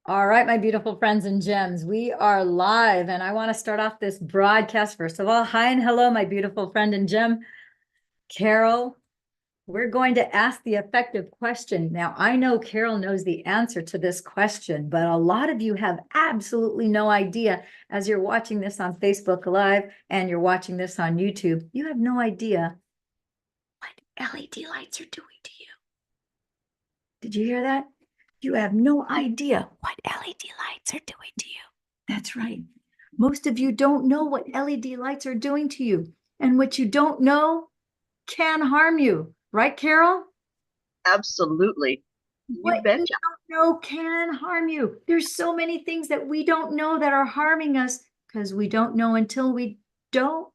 All right, my beautiful friends and gems, we are live, and I want to start off this broadcast. First of all, hi and hello, my beautiful friend and gem, Carol. We're going to ask the effective question. Now, I know Carol knows the answer to this question, but a lot of you have absolutely no idea as you're watching this on Facebook Live and you're watching this on YouTube. You have no idea what LED lights are doing to you. Did you hear that? You have no idea what LED lights are doing to you. That's right. Most of you don't know what LED lights are doing to you. And what you don't know can harm you. Right, Carol? Absolutely. You What you betcha. don't know can harm you. There's so many things that we don't know that are harming us because we don't know until we don't.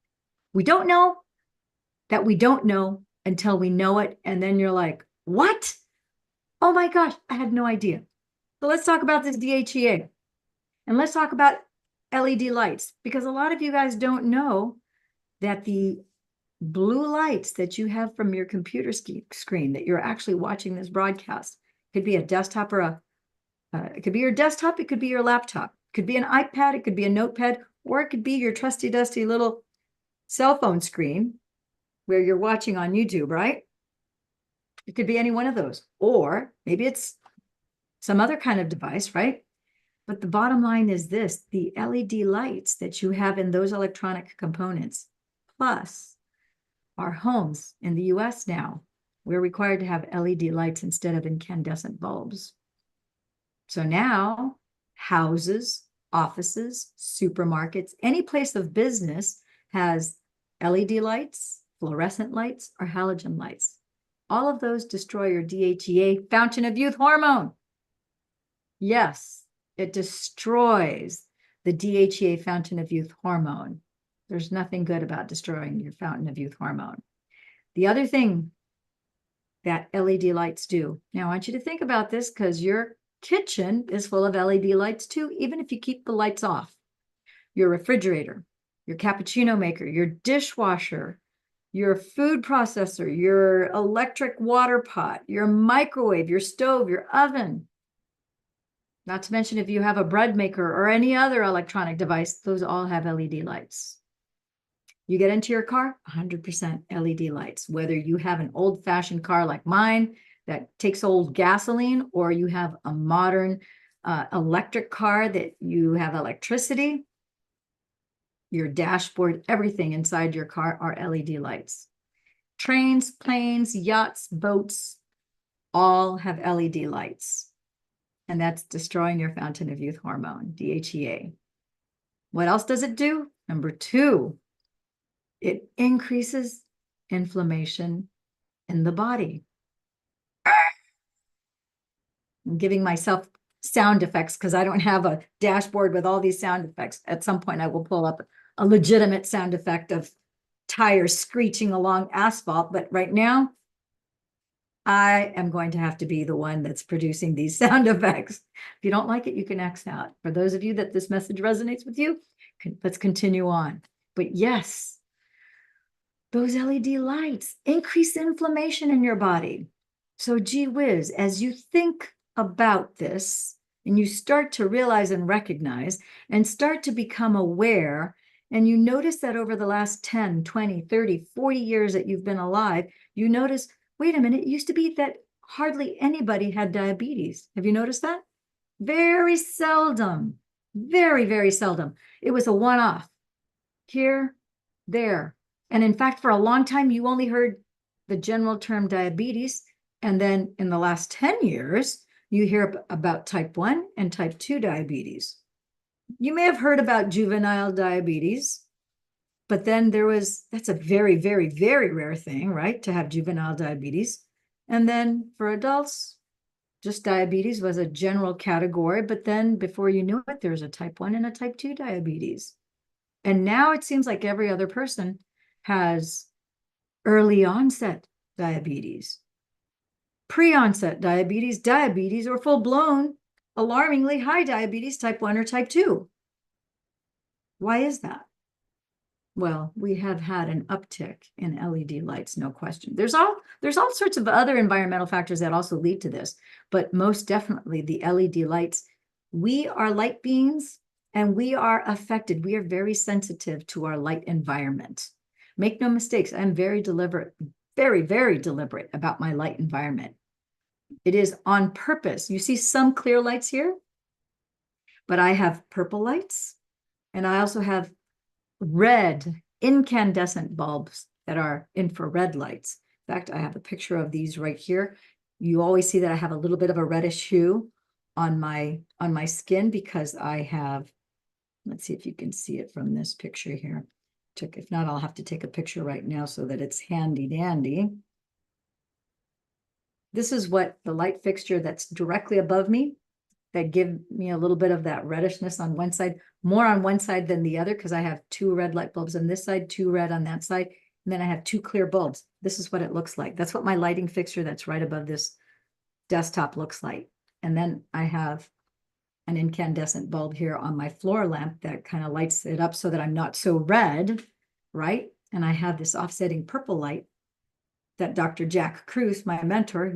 We don't know that we don't know until we know it. And then you're like, what? Oh my gosh, I had no idea. So let's talk about this DHEA. And let's talk about LED lights, because a lot of you guys don't know that the blue lights that you have from your computer screen that you're actually watching this broadcast could be a desktop or it could be your desktop, it could be your laptop, it could be an iPad, it could be a notepad, or it could be your trusty dusty little cell phone screen where you're watching on YouTube, right? It could be any one of those, or maybe it's some other kind of device, right? But the bottom line is this: the LED lights that you have in those electronic components, plus our homes in the US now, we're required to have LED lights instead of incandescent bulbs. So now houses, offices, supermarkets, any place of business has LED lights, fluorescent lights, or halogen lights. All of those destroy your DHEA, fountain of youth hormone. Yes, it destroys the DHEA, fountain of youth hormone. There's nothing good about destroying your fountain of youth hormone. The other thing that LED lights do, now I want you to think about this because your kitchen is full of LED lights too, even if you keep the lights off. Your refrigerator, your cappuccino maker, your dishwasher, your food processor, your electric water pot, your microwave, your stove, your oven. Not to mention if you have a bread maker or any other electronic device, those all have LED lights. You get into your car, 100% LED lights, whether you have an old-fashioned car like mine that takes old gasoline, or you have a modern electric car that you have electricity. Your dashboard, everything inside your car are LED lights. Trains, planes, yachts, boats, all have LED lights. And that's destroying your fountain of youth hormone, DHEA. What else does it do? Number 2, it increases inflammation in the body. I'm giving myself sound effects because I don't have a dashboard with all these sound effects. At some point, I will pull up a legitimate sound effect of tires screeching along asphalt. But right now, I am going to have to be the one that's producing these sound effects. If you don't like it, you can X out. For those of you that this message resonates with you, let's continue on. But yes, those LED lights increase inflammation in your body. So gee whiz, as you think about this and you start to realize and recognize and start to become aware, and you notice that over the last 10, 20, 30, 40 years that you've been alive, you notice, wait a minute, it used to be that hardly anybody had diabetes. Have you noticed that? Very seldom, very, very seldom. It was a one-off here, there. And in fact, for a long time, you only heard the general term diabetes. And then in the last 10 years, you hear about type 1 and type 2 diabetes. You may have heard about juvenile diabetes, but then that's a very, very, very rare thing, right? To have juvenile diabetes. And then for adults, just diabetes was a general category. But then before you knew it, there's a type 1 and a type 2 diabetes. And now it seems like every other person has early onset diabetes, pre-onset diabetes, or full-blown, alarmingly high diabetes, type 1 or type 2. Why is that? Well, we have had an uptick in LED lights, no question. There's all sorts of other environmental factors that also lead to this, but most definitely the LED lights We are light beings and we are affected. We are very sensitive to our light environment. Make no mistakes, I'm very deliberate, very, very deliberate about my light environment. It is on purpose. You see some clear lights here, but I have purple lights and I also have red incandescent bulbs that are infrared lights. In fact, I have a picture of these right here. You always see that I have a little bit of a reddish hue on my skin because I have, let's see if you can see it from this picture here. If not, I'll have to take a picture right now so that it's handy dandy. This is what the light fixture that's directly above me that give me a little bit of that reddishness on one side, more on one side than the other, because I have 2 red light bulbs on this side, 2 red on that side, and then I have 2 clear bulbs. This is what it looks like. That's what my lighting fixture that's right above this desktop looks like. And then I have an incandescent bulb here on my floor lamp that kind of lights it up so that I'm not so red, right? And I have this offsetting purple light that Dr. Jack Kruse, my mentor,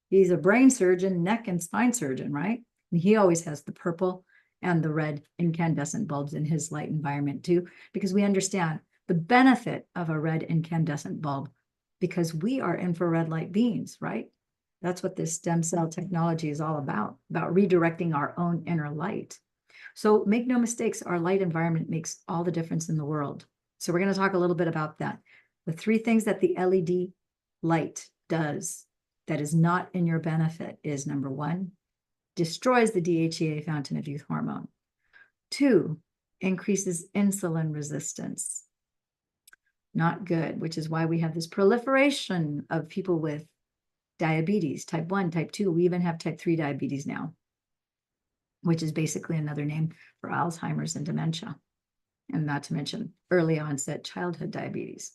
he's a brain surgeon, neck and spine surgeon, right? And he always has the purple and the red incandescent bulbs in his light environment too, because we understand the benefit of a red incandescent bulb because we are infrared light beings, right? That's what this stem cell technology is all about redirecting our own inner light. So make no mistakes, our light environment makes all the difference in the world. So we're going to talk a little bit about that. The 3 things that the LED light does that is not in your benefit is, number 1, destroys the DHEA fountain of youth hormone. 2, increases insulin resistance. Not good, which is why we have this proliferation of people with diabetes, type 1, type 2. We even have type 3 diabetes now, which is basically another name for Alzheimer's and dementia, and not to mention early onset childhood diabetes.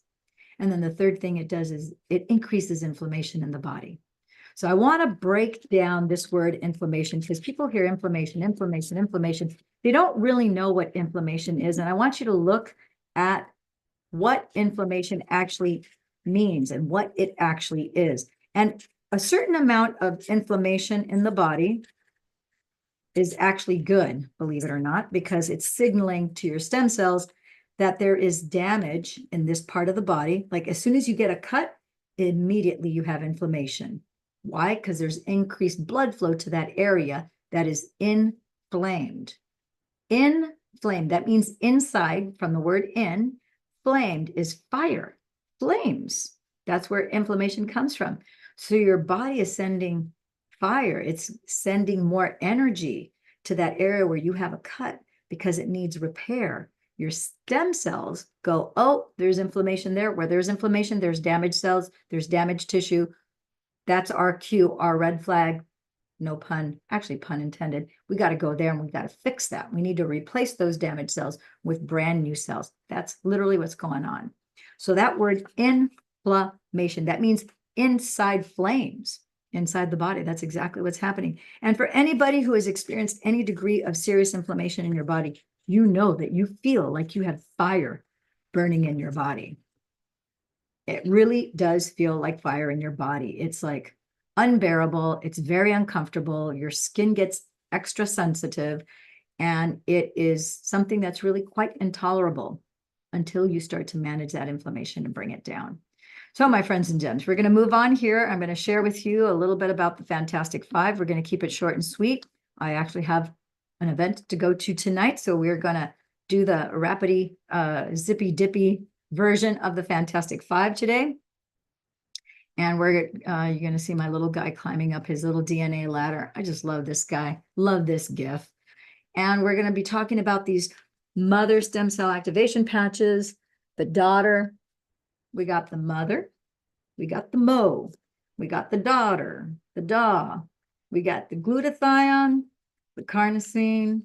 And then the 3rd thing it does is it increases inflammation in the body. So I want to break down this word inflammation because people hear inflammation. They don't really know what inflammation is. And I want you to look at what inflammation actually means and what it actually is. And a certain amount of inflammation in the body is actually good, believe it or not, because it's signaling to your stem cells that there is damage in this part of the body. Like as soon as you get a cut, immediately you have inflammation. Why? Because there's increased blood flow to that area that is inflamed. Inflamed, that means inside, from the word in. Flamed is fire, flames. That's where inflammation comes from. So your body is sending fire. It's sending more energy to that area where you have a cut because it needs repair. Your stem cells go, oh, there's inflammation there. Where there's inflammation, there's damaged cells, there's damaged tissue. That's our cue, our red flag. No pun, actually pun intended. We got to go there and we got to fix that. We need to replace those damaged cells with brand new cells. That's literally what's going on. So that word inflammation, that means inside flames, inside the body. That's exactly what's happening. And for anybody who has experienced any degree of serious inflammation in your body, you know that you feel like you have fire burning in your body. It really does feel like fire in your body. It's like unbearable. It's very uncomfortable. Your skin gets extra sensitive, and it is something that's really quite intolerable until you start to manage that inflammation and bring it down. So my friends and gems, we're going to move on here. I'm going to share with you a little bit about the Fantastic Five. We're going to keep it short and sweet. I actually have an event to go to tonight, so we're going to do the rapidy, zippy dippy version of the Fantastic Five today. And you're going to see my little guy climbing up his little DNA ladder. I just love this guy, love this GIF. And we're going to be talking about these mother stem cell activation patches, the daughter. We got the mother, we got the mo, we got the daughter, the da, we got the glutathione, the carnosine,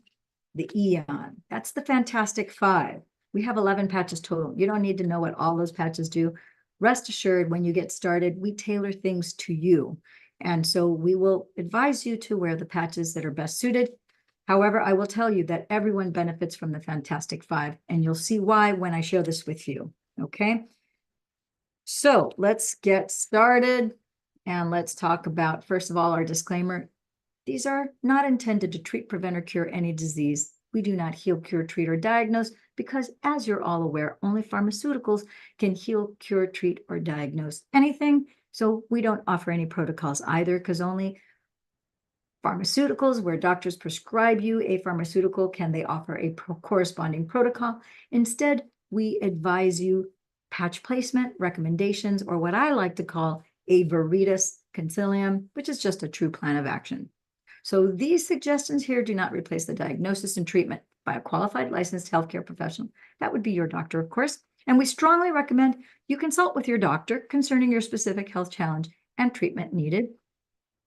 the eon. That's the Fantastic Five. We have 11 patches total. You don't need to know what all those patches do. Rest assured, when you get started, we tailor things to you. And so we will advise you to wear the patches that are best suited. However, I will tell you that everyone benefits from the Fantastic Five, and you'll see why when I share this with you, okay? So let's get started, and let's talk about, first of all, our disclaimer. These are not intended to treat, prevent, or cure any disease. We do not heal, cure, treat, or diagnose because, as you're all aware, only pharmaceuticals can heal, cure, treat, or diagnose anything. So we don't offer any protocols either, because only pharmaceuticals, where doctors prescribe you a pharmaceutical, can they offer a corresponding protocol. Instead, we advise you patch placement, recommendations, or what I like to call a Veritas Consilium, which is just a true plan of action. So these suggestions here do not replace the diagnosis and treatment by a qualified licensed healthcare professional. That would be your doctor, of course. And we strongly recommend you consult with your doctor concerning your specific health challenge and treatment needed.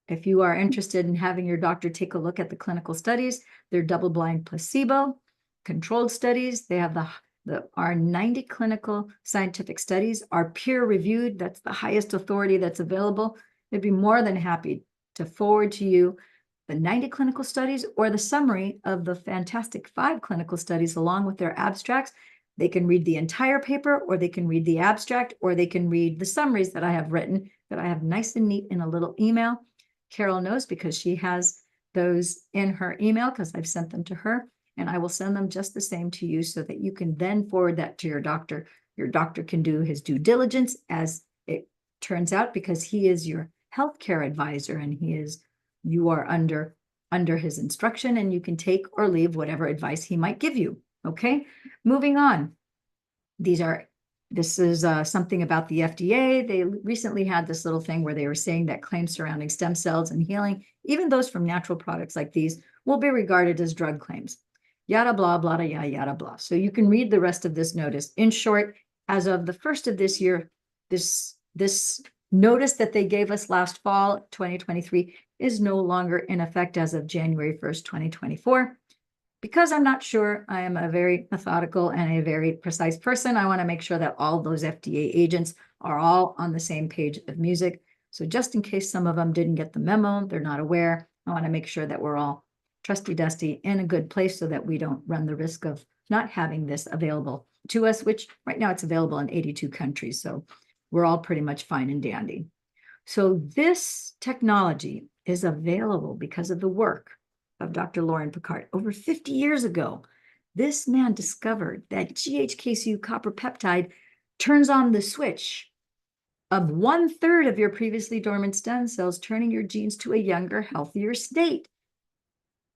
If you are interested in having your doctor take a look at the clinical studies, they're double-blind placebo controlled studies. They have our 90 clinical scientific studies are peer-reviewed. That's the highest authority that's available. They'd be more than happy to forward to you the 90 clinical studies or the summary of the fantastic 5 clinical studies along with their abstracts. They can read the entire paper, or they can read the abstract, or they can read the summaries that I have written, that I have nice and neat in a little email. Carol knows because she has those in her email, because I've sent them to her, and I will send them just the same to you so that you can then forward that to your doctor. Your doctor can do his due diligence, as it turns out, because he is your healthcare advisor, and you are under his instruction, and you can take or leave whatever advice he might give you. Okay, moving on. This is something about the FDA. They recently had this little thing where they were saying that claims surrounding stem cells and healing, even those from natural products like these, will be regarded as drug claims. Yada, blah, blah, yada, yada, blah. So you can read the rest of this notice. In short, as of the 1st of this year, this notice that they gave us last fall, 2023, is no longer in effect as of January 1st, 2024. Because I'm not sure, I am a very methodical and a very precise person. I want to make sure that all those FDA agents are all on the same page of music. So just in case some of them didn't get the memo, they're not aware, I want to make sure that we're all trusty dusty in a good place so that we don't run the risk of not having this available to us, which right now it's available in 82 countries. So we're all pretty much fine and dandy. So this technology is available because of the work of Dr. Lauren Picard. Over 50 years ago, this man discovered that GHK2 copper peptide turns on the switch of 1/3 of your previously dormant stem cells, turning your genes to a younger, healthier state.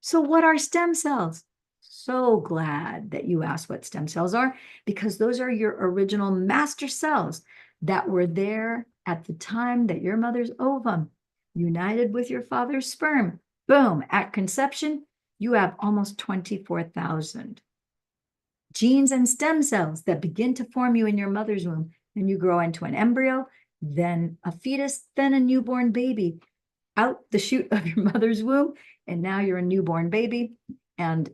So what are stem cells? So glad that you asked what stem cells are, because those are your original master cells that were there at the time that your mother's ovum united with your father's sperm. Boom, at conception, you have almost 24,000 genes and stem cells that begin to form you in your mother's womb. And you grow into an embryo, then a fetus, then a newborn baby out the chute of your mother's womb. And now you're a newborn baby. And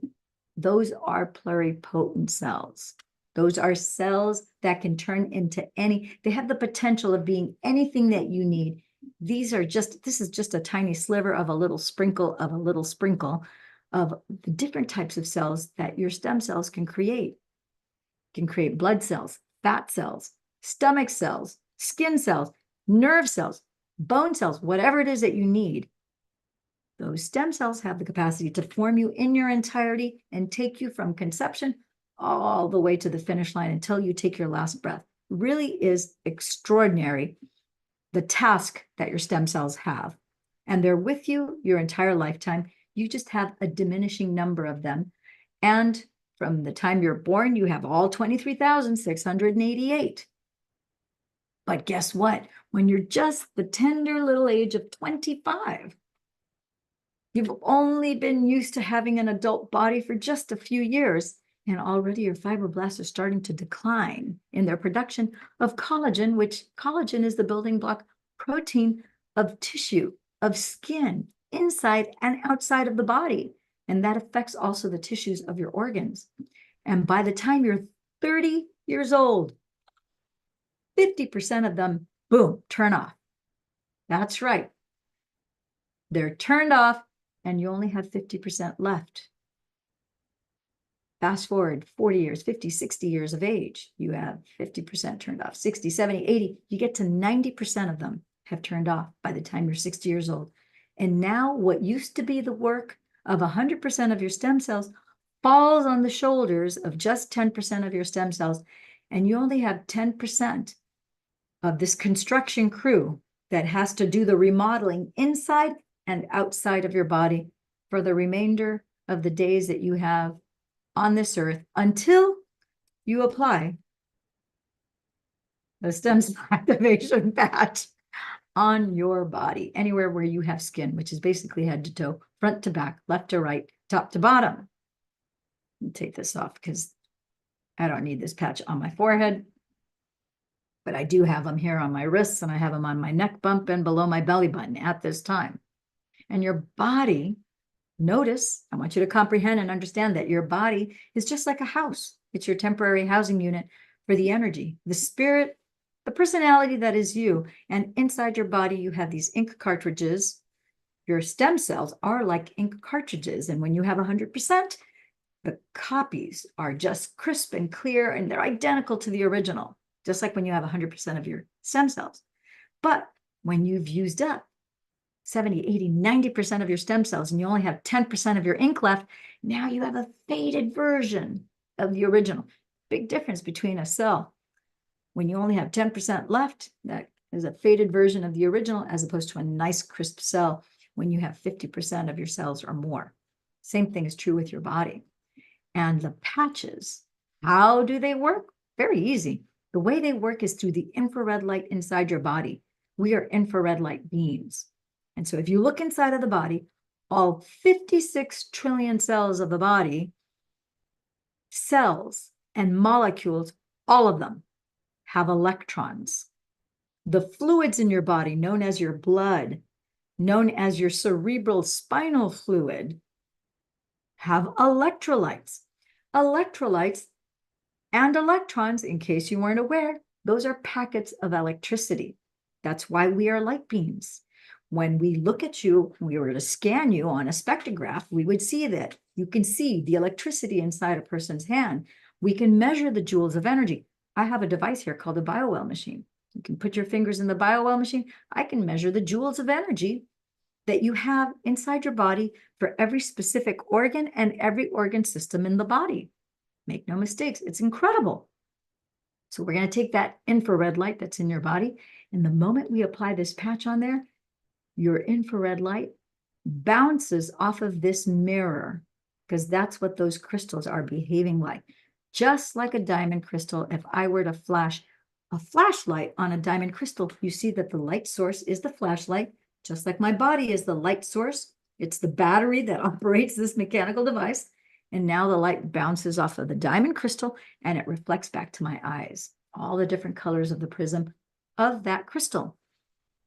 those are pluripotent cells. Those are cells that can turn into they have the potential of being anything that you need. This is just a tiny sliver of a little sprinkle of the different types of cells that your stem cells can create. Can create blood cells, fat cells, stomach cells, skin cells, nerve cells, bone cells, whatever it is that you need. Those stem cells have the capacity to form you in your entirety and take you from conception all the way to the finish line until you take your last breath. Really is extraordinary, the task that your stem cells have. And they're with you your entire lifetime. You just have a diminishing number of them. And from the time you're born, you have all 23,688. But guess what? When you're just the tender little age of 25, you've only been used to having an adult body for just a few years, and already your fibroblasts are starting to decline in their production of collagen, which collagen is the building block protein of tissue, of skin, inside and outside of the body. And that affects also the tissues of your organs. And by the time you're 30 years old, 50% of them, boom, turn off. That's right. They're turned off, and you only have 50% left. Fast forward 40 years, 50, 60 years of age, you have 50% turned off, 60, 70, 80, you get to 90% of them have turned off by the time you're 60 years old. And now what used to be the work of 100% of your stem cells falls on the shoulders of just 10% of your stem cells. And you only have 10% of this construction crew that has to do the remodeling inside and outside of your body for the remainder of the days that you have on this earth until you apply the stem cell activation patch on your body, anywhere where you have skin, which is basically head to toe, front to back, left to right, top to bottom. I'll take this off because I don't need this patch on my forehead, but I do have them here on my wrists, and I have them on my neck bump and below my belly button at this time. And your body, notice, I want you to comprehend and understand that your body is just like a house. It's your temporary housing unit for the energy, the spirit, the personality that is you. And inside your body, you have these ink cartridges. Your stem cells are like ink cartridges. And when you have 100%, the copies are just crisp and clear, and they're identical to the original, just like when you have 100% of your stem cells. But when you've used up 70, 80, 90% of your stem cells, and you only have 10% of your ink left, now you have a faded version of the original. Big difference between a cell. When you only have 10% left, that is a faded version of the original, as opposed to a nice crisp cell when you have 50% of your cells or more. Same thing is true with your body. And the patches, how do they work? Very easy. The way they work is through the infrared light inside your body. We are infrared light beings. And so if you look inside of the body, all 56 trillion cells of the body, cells and molecules, all of them have electrons. The fluids in your body, known as your blood, known as your cerebral spinal fluid, have electrolytes. Electrolytes and electrons, in case you weren't aware, those are packets of electricity. That's why we are light beams. When we look at you, we were to scan you on a spectrograph, we would see that you can see the electricity inside a person's hand. We can measure the joules of energy. I have a device here called a BioWell machine. You can put your fingers in the BioWell machine. I can measure the joules of energy that you have inside your body for every specific organ and every organ system in the body. Make no mistakes, it's incredible. So we're going to take that infrared light that's in your body, and the moment we apply this patch on there, your infrared light bounces off of this mirror, because that's what those crystals are behaving like. Just like a diamond crystal, if I were to flash a flashlight on a diamond crystal, you see that the light source is the flashlight, just like my body is the light source. It's the battery that operates this mechanical device. And now the light bounces off of the diamond crystal and it reflects back to my eyes, all the different colors of the prism of that crystal.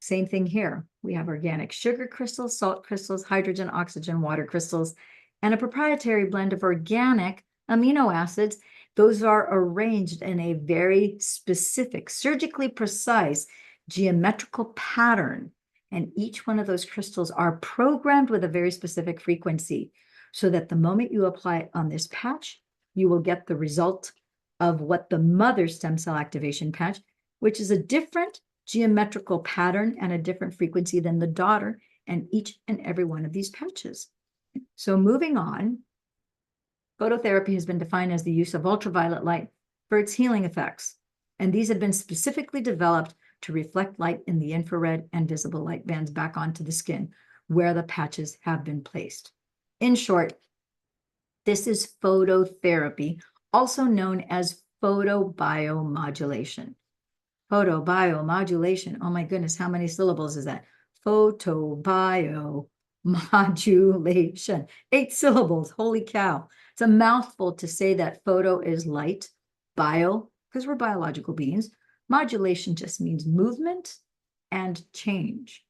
Same thing here. We have organic sugar crystals, salt crystals, hydrogen, oxygen, water crystals, and a proprietary blend of organic amino acids. Those are arranged in a very specific, surgically precise geometrical pattern. And each one of those crystals are programmed with a very specific frequency, so that the moment you apply it on this patch, you will get the result of what the mother stem cell activation patch, which is a different geometrical pattern and a different frequency than the daughter, and each and every one of these patches. So moving on, phototherapy has been defined as the use of ultraviolet light for its healing effects. And these have been specifically developed to reflect light in the infrared and visible light bands back onto the skin where the patches have been placed. In short, this is phototherapy, also known as photobiomodulation. Photobiomodulation, oh my goodness, how many syllables is that? Photobiomodulation, 8 syllables, holy cow. It's a mouthful to say that photo is light, bio, because we're biological beings. Modulation just means movement and change.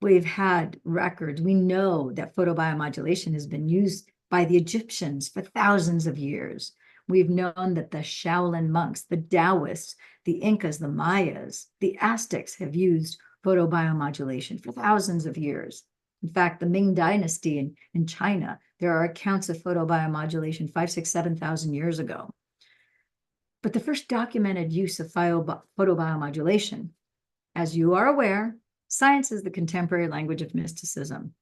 We've had records. We know that photobiomodulation has been used by the Egyptians for thousands of years. We've known that the Shaolin monks, the Taoists, the Incas, the Mayas, the Aztecs have used photobiomodulation for thousands of years. In fact, the Ming Dynasty in China, there are accounts of photobiomodulation 5,000, 6,000, 7,000 years ago. But the first documented use of photobiomodulation, as you are aware, Science is the contemporary language of mysticism.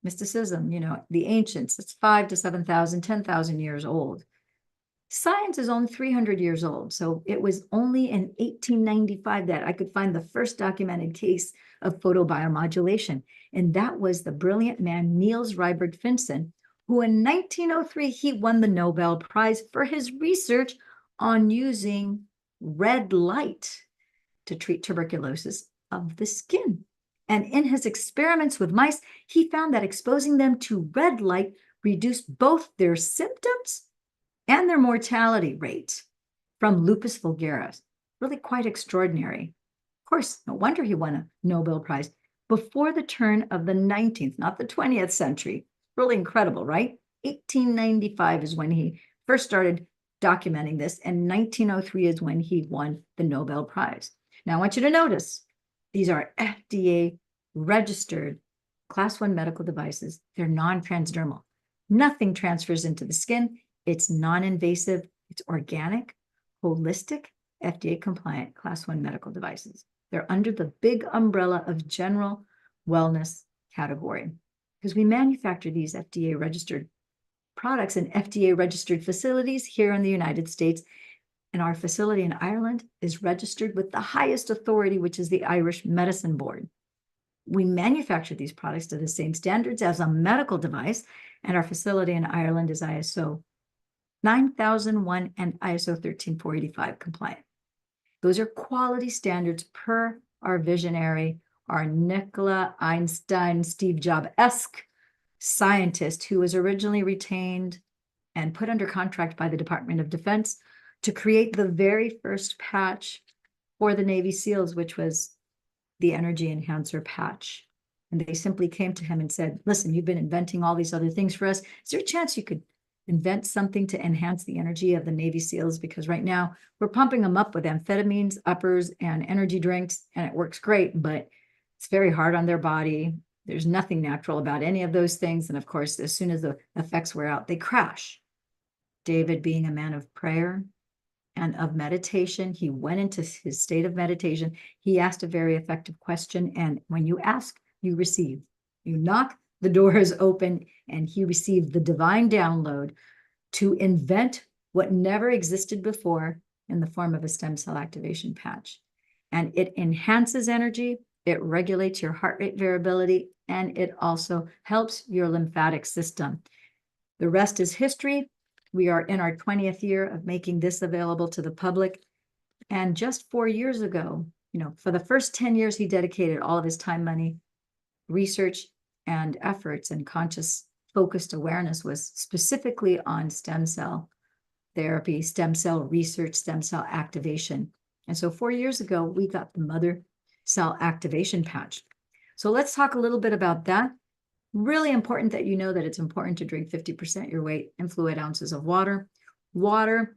Mysticism, the ancients, it's 5 to 7,000, 10,000 years old. Science is only 300 years old. So it was only in 1895 that I could find the first documented case of photobiomodulation. And that was the brilliant man, Niels Rybert Finsen, who in 1903, he won the Nobel Prize for his research on using red light to treat tuberculosis of the skin. And in his experiments with mice, he found that exposing them to red light reduced both their symptoms and their mortality rate from lupus vulgaris. Really quite extraordinary. Of course, no wonder he won a Nobel Prize before the turn of the 19th, not the 20th century. Really incredible, right? 1895 is when he first started documenting this, and 1903 is when he won the Nobel Prize. Now, I want you to notice, these are FDA registered class 1 medical devices. They're non-transdermal. Nothing transfers into the skin. It's non-invasive, it's organic, holistic, FDA compliant class 1 medical devices. They're under the big umbrella of general wellness category because we manufacture these FDA registered products in FDA registered facilities here in the United States. And our facility in Ireland is registered with the highest authority, which is the Irish Medicine Board. We manufacture these products to the same standards as a medical device, and our facility in Ireland is ISO 9001 and ISO 13485 compliant. Those are quality standards per our visionary, our Nikola Einstein, Steve Jobs-esque scientist who was originally retained and put under contract by the Department of Defense to create the very first patch for the Navy SEALs, which was the energy enhancer patch. And they simply came to him and said, listen, you've been inventing all these other things for us. Is there a chance you could invent something to enhance the energy of the Navy SEALs? Because right now we're pumping them up with amphetamines, uppers, and energy drinks, and it works great, but it's very hard on their body. There's nothing natural about any of those things. And of course, as soon as the effects wear out, they crash. David, being a man of prayer and of meditation, he went into his state of meditation. He asked a very effective question. And when you ask, you receive. You knock, the door is open, and he received the divine download to invent what never existed before in the form of a stem cell activation patch. And it enhances energy, it regulates your heart rate variability, and it also helps your lymphatic system. The rest is history. We are in our 20th year of making this available to the public. And just 4 years ago, for the first 10 years, he dedicated all of his time, money, research, and efforts, and conscious focused awareness was specifically on stem cell therapy, stem cell research, stem cell activation. And so 4 years ago, we got the mother cell activation patch. So let's talk a little bit about that. Really important that you know that it's important to drink 50% your weight in fluid ounces of water. Water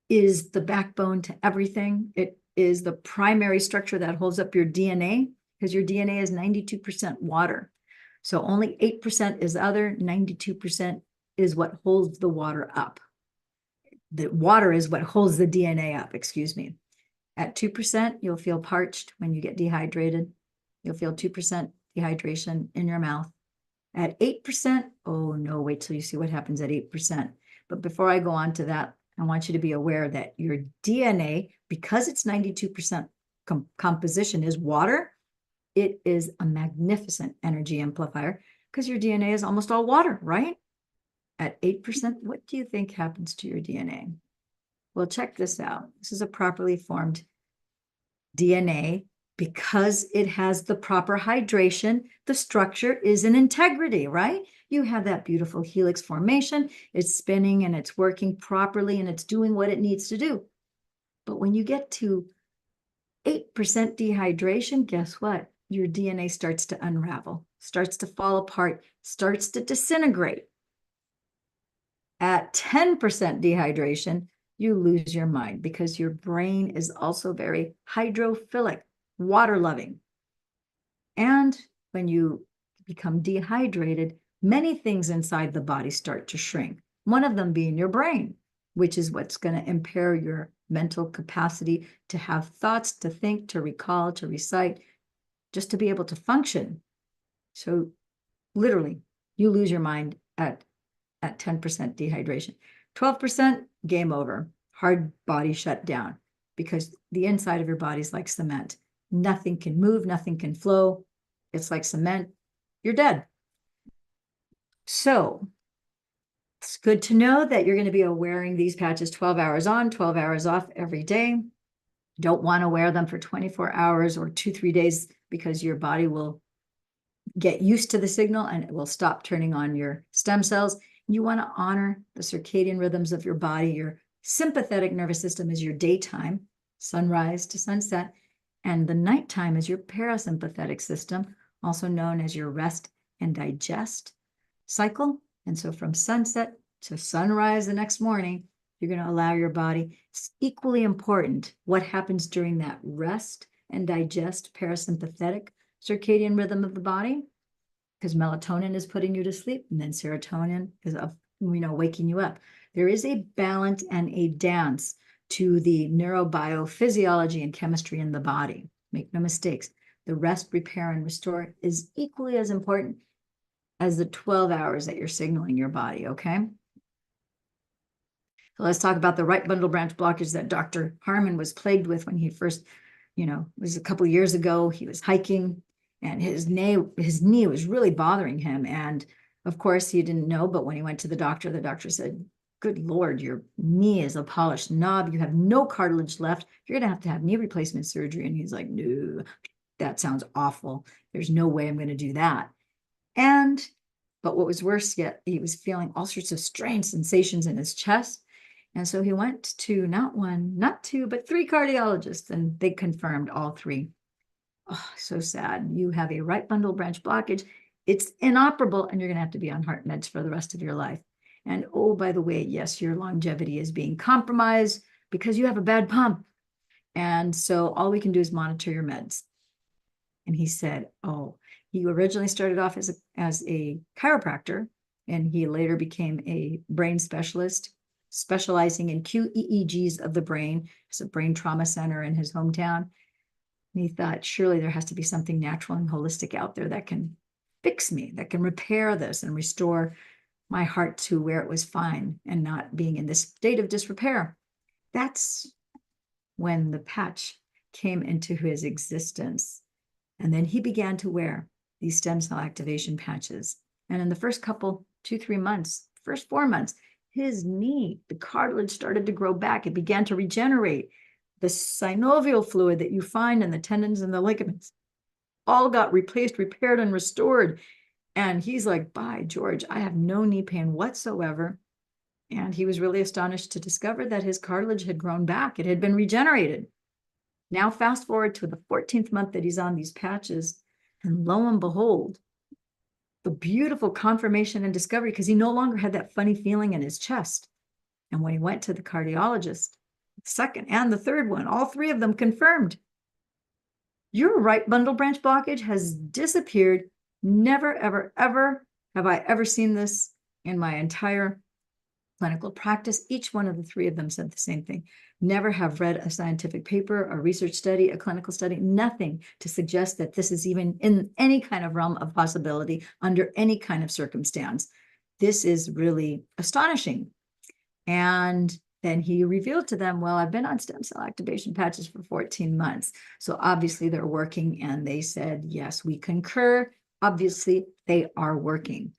is the backbone to everything. It is the primary structure that holds up your DNA, because your DNA is 92% water. So only 8% is other, 92% is what holds the water up. The water is what holds the DNA up, excuse me. At 2%, you'll feel parched when you get dehydrated. You'll feel 2% dehydration in your mouth. At 8%, oh no, wait till you see what happens at 8%. But before I go on to that, I want you to be aware that your DNA, because it's 92% composition is water, it is a magnificent energy amplifier because your DNA is almost all water, right? At 8%, what do you think happens to your DNA? Well, check this out. This is a properly formed DNA. Because it has the proper hydration, the structure is in integrity, right? You have that beautiful helix formation. It's spinning and it's working properly and it's doing what it needs to do. But when you get to 8% dehydration, guess what? Your DNA starts to unravel, starts to fall apart, starts to disintegrate. At 10% dehydration, you lose your mind because your brain is also very hydrophilic, water loving. And when you become dehydrated, many things inside the body start to shrink. One of them being your brain, which is what's going to impair your mental capacity to have thoughts, to think, to recall, to recite. just to be able to function. So literally, you lose your mind at 10% dehydration. 12%, game over. Hard body shut down, because the inside of your body is like cement. Nothing can move, nothing can flow. It's like cement. You're dead. So it's good to know that you're going to be wearing these patches 12 hours on, 12 hours off every day. Don't want to wear them for 24 hours or 2-3 days, because your body will get used to the signal and it will stop turning on your stem cells. You want to honor the circadian rhythms of your body. Your sympathetic nervous system is your daytime, sunrise to sunset, and the nighttime is your parasympathetic system, also known as your rest and digest cycle. And so from sunset to sunrise the next morning, you're going to allow your body. It's equally important what happens during that rest and digest parasympathetic circadian rhythm of the body, because melatonin is putting you to sleep, and then serotonin is waking you up. There is a balance and a dance to the neurobiophysiology and chemistry in the body. Make no mistakes. The rest, repair, and restore is equally as important as the 12 hours that you're signaling your body, okay? So let's talk about the right bundle branch blockage that Dr. Harmon was plagued with when he first, it was a couple years ago. He was hiking and his knee was really bothering him. And of course, he didn't know, but when he went to the doctor said, "Good Lord, your knee is a polished knob. You have no cartilage left. You're going to have knee replacement surgery." And he's like, "No, that sounds awful. There's no way I'm going to do that." But what was worse yet, he was feeling all sorts of strange sensations in his chest. And so he went to not one, not two, but 3 cardiologists, and they confirmed all 3. Oh, so sad. You have a right bundle branch blockage. It's inoperable, and you're going to have to be on heart meds for the rest of your life. And oh, by the way, yes, your longevity is being compromised because you have a bad pump. And so all we can do is monitor your meds. And he said, oh, he originally started off as a chiropractor, and he later became a brain specialist, specializing in QEEGs of the brain. It's a brain trauma center in his hometown. And he thought, surely there has to be something natural and holistic out there that can fix me, that can repair this and restore my heart to where it was fine and not being in this state of disrepair. That's when the patch came into his existence. And then he began to wear these stem cell activation patches. And in the first 2-3 months, first 4 months, his knee, the cartilage started to grow back. It began to regenerate. The synovial fluid that you find in the tendons and the ligaments all got replaced, repaired, and restored. And he's like, by George, I have no knee pain whatsoever. And he was really astonished to discover that his cartilage had grown back. It had been regenerated. Now, fast forward to the 14th month that he's on these patches, and lo and behold, the beautiful confirmation and discovery, because he no longer had that funny feeling in his chest. And when he went to the cardiologist, the second and the third one, all 3 of them confirmed, your right bundle branch blockage has disappeared. Never, ever, ever have I ever seen this in my entire clinical practice. Each one of the 3 of them said the same thing. Never have read a scientific paper, a research study, a clinical study, nothing to suggest that this is even in any kind of realm of possibility under any kind of circumstance. This is really astonishing. And then he revealed to them, well, I've been on stem cell activation patches for 14 months. So obviously they're working. And they said, yes, we concur. Obviously they are working.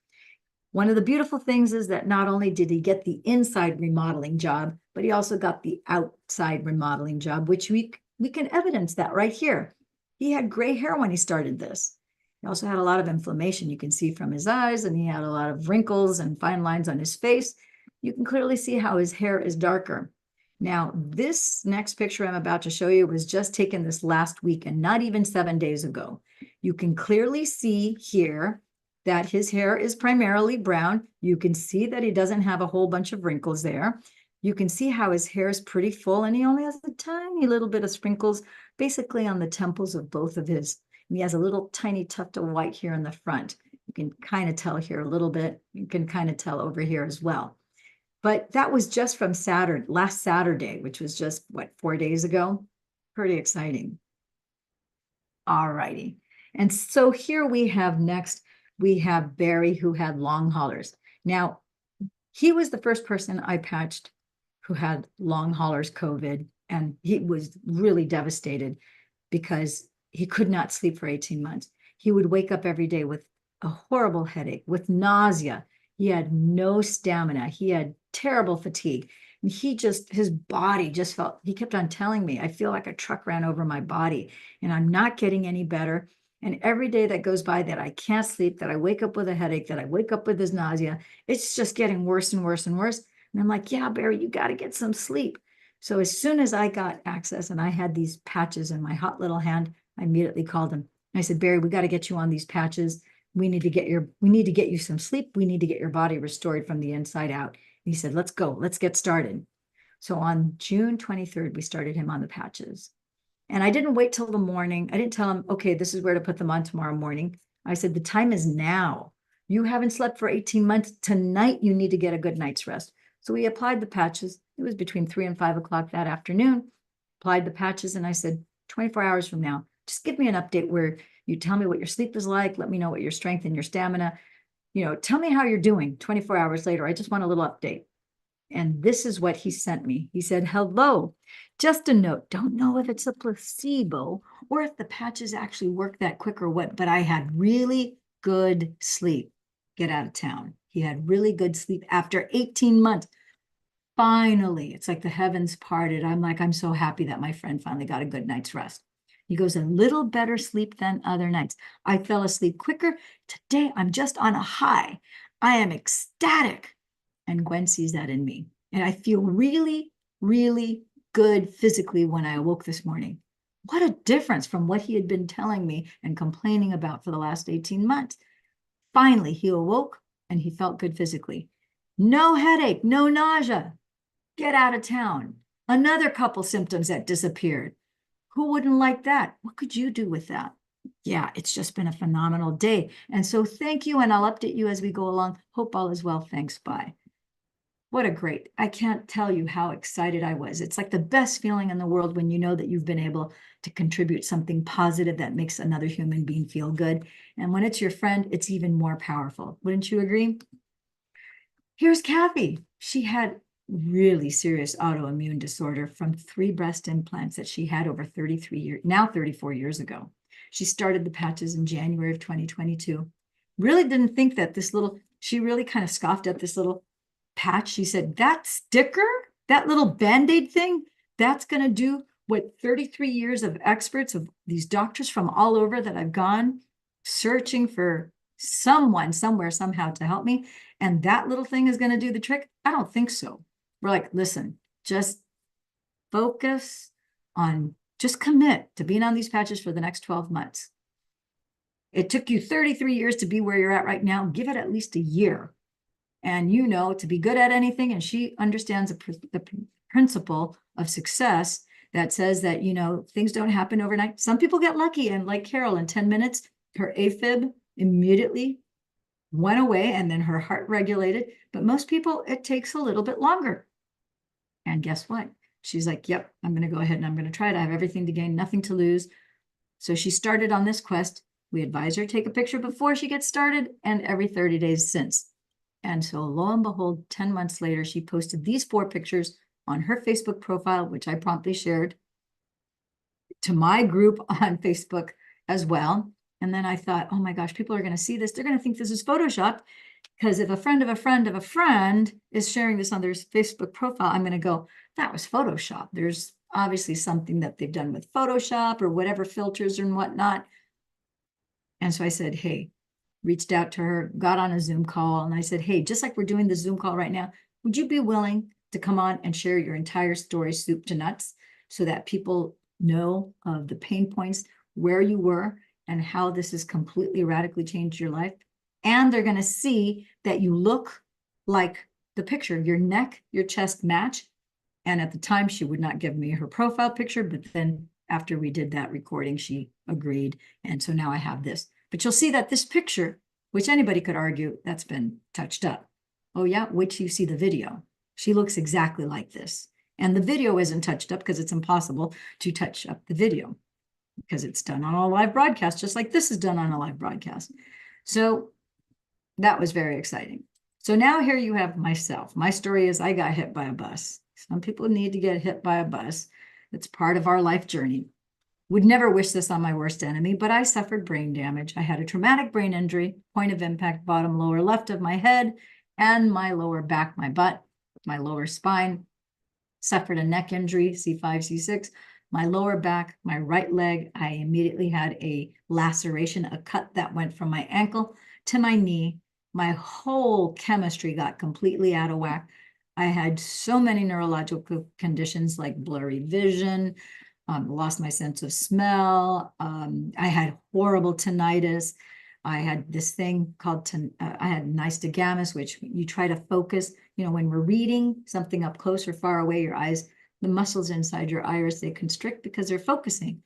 One of the beautiful things is that not only did he get the inside remodeling job, but he also got the outside remodeling job, which we can evidence that right here. He had gray hair when he started this. He also had a lot of inflammation you can see from his eyes, and he had a lot of wrinkles and fine lines on his face. You can clearly see how his hair is darker. Now, this next picture I'm about to show you was just taken this last week and not even 7 days ago. You can clearly see here that his hair is primarily brown. You can see that he doesn't have a whole bunch of wrinkles there. You can see how his hair is pretty full, and he only has a tiny little bit of sprinkles, basically on the temples of both of his. And he has a little tiny tuft of white here in the front. You can kind of tell here a little bit. You can kind of tell over here as well. But that was just from last Saturday, which was just, 4 days ago? Pretty exciting. All righty. And so here we have next, we have Barry, who had long haulers. Now, he was the first person I patched who had long haulers COVID, and he was really devastated because he could not sleep for 18 months. He would wake up every day with a horrible headache, with nausea. He had no stamina. He had terrible fatigue. And his body just felt, he kept on telling me, I feel like a truck ran over my body and I'm not getting any better. And every day that goes by that I can't sleep, that I wake up with a headache, that I wake up with this nausea, it's just getting worse and worse and worse. And I'm like, yeah, Barry, you got to get some sleep. So as soon as I got access and I had these patches in my hot little hand, I immediately called him. I said, Barry, we got to get you on these patches. We need to get you some sleep. We need to get your body restored from the inside out. And he said, let's go. Let's get started. So on June 23rd, we started him on the patches. And I didn't wait till the morning. I didn't tell him, okay, this is where to put them on tomorrow morning. I said, the time is now. You haven't slept for 18 months. Tonight, you need to get a good night's rest. So we applied the patches. It was between 3 and 5 o'clock that afternoon. Applied the patches. And I said, 24 hours from now, just give me an update where you tell me what your sleep is like. Let me know what your strength and your stamina, tell me how you're doing 24 hours later. I just want a little update. And this is what he sent me. He said, hello, just a note. Don't know if it's a placebo or if the patches actually work that quick or what, but I had really good sleep. Get out of town. He had really good sleep after 18 months. Finally, it's like the heavens parted. I'm like, I'm so happy that my friend finally got a good night's rest. He goes, a little better sleep than other nights. I fell asleep quicker. Today, I'm just on a high. I am ecstatic. And Gwen sees that in me. And I feel really, really good physically when I awoke this morning. What a difference from what he had been telling me and complaining about for the last 18 months. Finally, he awoke and he felt good physically. No headache, no nausea. Get out of town. Another couple symptoms that disappeared. Who wouldn't like that? What could you do with that? Yeah, it's just been a phenomenal day. And so thank you, and I'll update you as we go along. Hope all is well. Thanks. Bye. What a great, I can't tell you how excited I was. It's like the best feeling in the world when you know that you've been able to contribute something positive that makes another human being feel good. And when it's your friend, it's even more powerful. Wouldn't you agree? Here's Kathy. She had really serious autoimmune disorder from 3 breast implants that she had over 33 years, now 34 years ago. She started the patches in January of 2022. Really didn't think that she really kind of scoffed at this little patch. She said, that sticker, that little Band-Aid thing, that's going to do what 33 years of experts, of these doctors from all over that I've gone searching for someone, somewhere, somehow to help me. And that little thing is going to do the trick? I don't think so. We're like, listen, just focus on, just commit to being on these patches for the next 12 months. It took you 33 years to be where you're at right now. Give it at least a year. And to be good at anything, and she understands the principle of success that says that, things don't happen overnight. Some people get lucky, and like Carol, in 10 minutes, her AFib immediately went away, and then her heart regulated. But most people, it takes a little bit longer. And guess what? She's like, yep, I'm going to go ahead and I'm going to try it. I have everything to gain, nothing to lose. So she started on this quest. We advise her take a picture before she gets started and every 30 days since. And so lo and behold, 10 months later, she posted these 4 pictures on her Facebook profile, which I promptly shared to my group on Facebook as well. And then I thought, oh my gosh, people are going to see this. They're going to think this is Photoshopped, because if a friend of a friend of a friend is sharing this on their Facebook profile, I'm going to go, that was Photoshop. There's obviously something that they've done with Photoshop or whatever filters and whatnot. And so I said, hey, reached out to her, got on a Zoom call. And I said, hey, just like we're doing the Zoom call right now, would you be willing to come on and share your entire story, soup to nuts, so that people know of the pain points, where you were, and how this has completely radically changed your life? And they're going to see that you look like the picture, your neck, your chest match. And at the time, she would not give me her profile picture, but then after we did that recording, she agreed. And so now I have this. But you'll see that this picture, which anybody could argue, that's been touched up. Oh yeah, wait till you see the video. She looks exactly like this. And the video isn't touched up because it's impossible to touch up the video. because it's done on a live broadcast, just like this is done on a live broadcast. So that was very exciting. So now here you have myself. My story is I got hit by a bus. Some people need to get hit by a bus. It's part of our life journey. Would never wish this on my worst enemy, but I suffered brain damage. I had a traumatic brain injury, point of impact, bottom lower left of my head, and my lower back, my butt, my lower spine. Suffered a neck injury, C5, C6, my lower back, my right leg. I immediately had a laceration, a cut that went from my ankle to my knee. My whole chemistry got completely out of whack. I had so many neurological conditions like blurry vision, lost my sense of smell. I had horrible tinnitus. I had this thing called, I had nystagmus, which you try to focus, you know, when we're reading something up close or far away, your eyes, the muscles inside your iris, they constrict because they're focusing.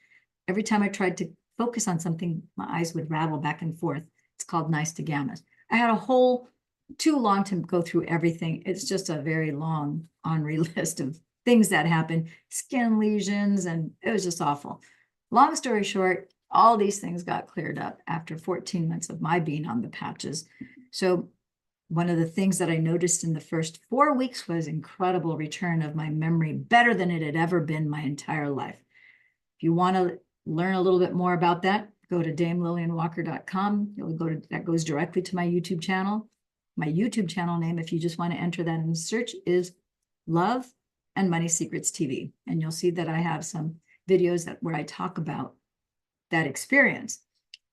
Every time I tried to focus on something, my eyes would rattle back and forth. It's called nystagmus. I had a whole, too long to go through everything. It's just a very long ornery list of things that happened, skin lesions, and it was just awful. Long story short, all these things got cleared up after 14 months of my being on the patches. So one of the things that I noticed in the first 4 weeks was incredible return of my memory, better than it had ever been my entire life. If you want to learn a little bit more about that, go to damelillianwalker.com. You'll go to, that goes directly to my YouTube channel. My YouTube channel name, if you just want to enter that in the search, is Love and Money Secrets TV. And you'll see that I have some videos where I talk about that experience.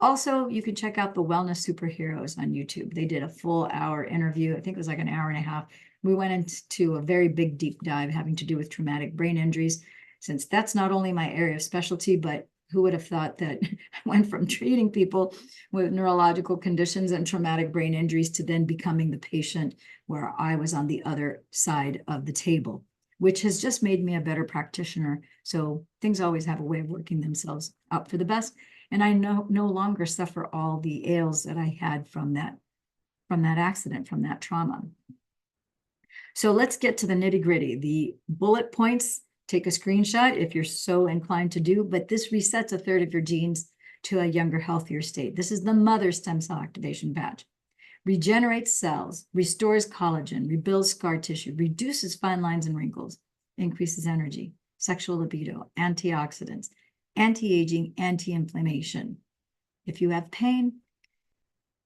Also, you can check out the Wellness Superheroes on YouTube. They did a full hour interview. I think it was like an hour and a half. We went into a very big deep dive having to do with traumatic brain injuries, since that's not only my area of specialty, but who would have thought that I went from treating people with neurological conditions and traumatic brain injuries to then becoming the patient where I was on the other side of the table, which has just made me a better practitioner. So things always have a way of working themselves out for the best. And I no longer suffer all the ails that I had from that accident, from that trauma. So let's get to the nitty gritty. The bullet points, take a screenshot if you're so inclined to do, but this resets a third of your genes to a younger, healthier state. This is the mother stem cell activation patch. Regenerates cells, restores collagen, rebuilds scar tissue, reduces fine lines and wrinkles, increases energy, sexual libido, antioxidants, anti-aging, anti-inflammation. If you have pain,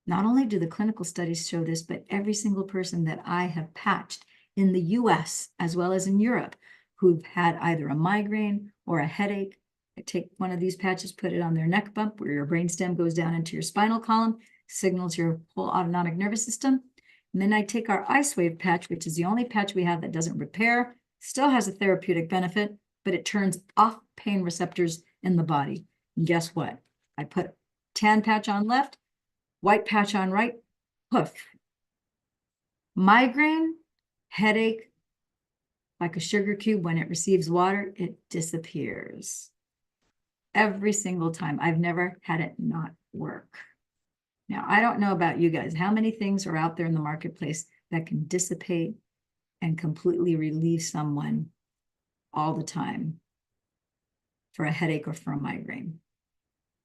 not only do the clinical studies show this, but every single person that I have patched in the US as well as in Europe who've had either a migraine or a headache, I take one of these patches, put it on their neck bump where your brainstem goes down into your spinal column, signals your whole autonomic nervous system. And then I take our ice wave patch, which is the only patch we have that doesn't repair, still has a therapeutic benefit, but it turns off pain receptors in the body. And guess what? I put tan patch on left, white patch on right, poof. Migraine, headache, like a sugar cube, when it receives water, it disappears. Every single time. I've never had it not work. Now, I don't know about you guys. How many things are out there in the marketplace that can dissipate and completely relieve someone all the time for a headache or for a migraine?